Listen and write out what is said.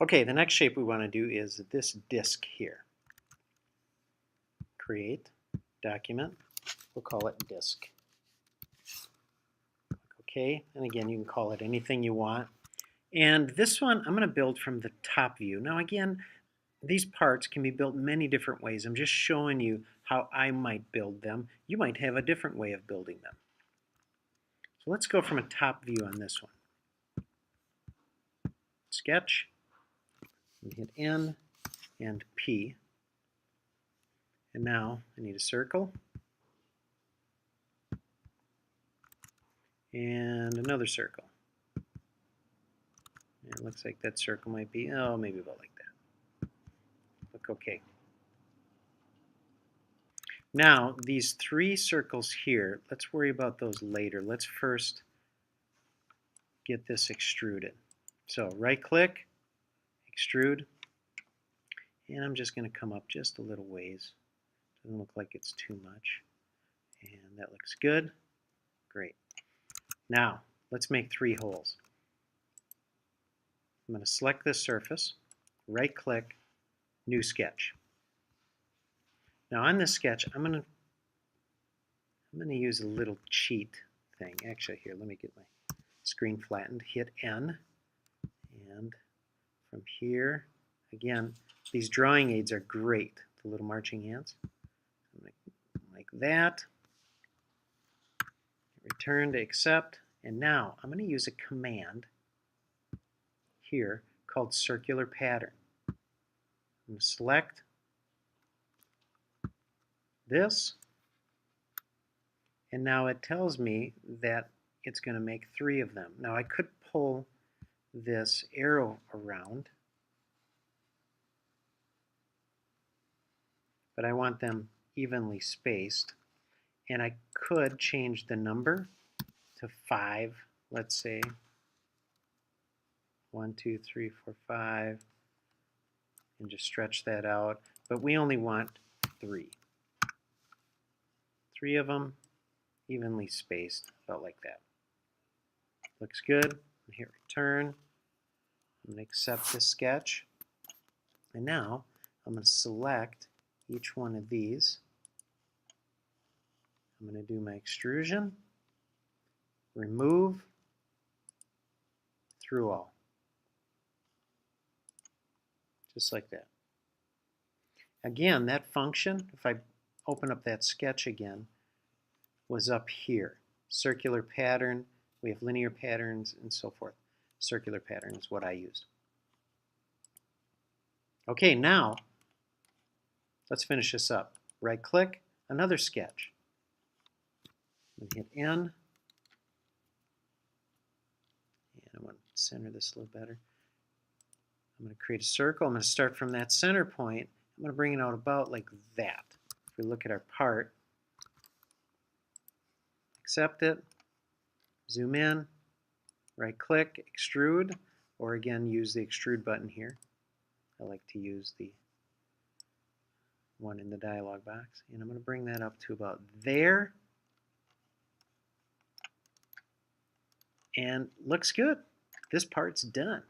Okay, the next shape we want to do is this disc here. Create, document, we'll call it disc. Okay, and again you can call it anything you want. And this one I'm going to build from the top view. Now again, these parts can be built many different ways. I'm just showing you how I might build them. You might have a different way of building them. So let's go from a top view on this one. Sketch, and hit N and P. And now I need a circle and another circle. And it looks like that circle might be, oh, maybe about like that. Look okay. Now, these three circles here, let's worry about those later. Let's first get this extruded. So right-click, extrude, and I'm just going to come up just a little ways. Doesn't look like it's too much. And that looks good. Great. Now, let's make 3 holes. I'm going to select this surface, right-click, New Sketch. Now on this sketch, I'm going to use a little cheat thing. Actually, here, let me get my screen flattened. Hit N, and from here, again, these drawing aids are great. The little marching ants. Like that. Return to accept, and now I'm going to use a command here called circular pattern. I'm going to select this, and now it tells me that it's going to make 3 of them. Now I could pull this arrow around, but I want them evenly spaced, and I could change the number to 5, let's say 1, 2, 3, 4, 5, and just stretch that out, but we only want 3. 3 of them evenly spaced, about like that. Looks good. Hit return. I'm going to accept this sketch. And now I'm going to select each one of these. I'm going to do my extrusion, remove, through all. Just like that. Again, that function, if I open up that sketch again, was up here. Circular pattern, we have linear patterns, and so forth. Circular pattern is what I used. Okay, now let's finish this up. Right click, another sketch. I'm going to hit N. And I want to center this a little better. I'm going to create a circle. I'm going to start from that center point. I'm going to bring it out about like that. If we look at our part, accept it, zoom in, right click, extrude, or again use the extrude button here. I like to use the one in the dialog box, and I'm going to bring that up to about there, and looks good. This part's done.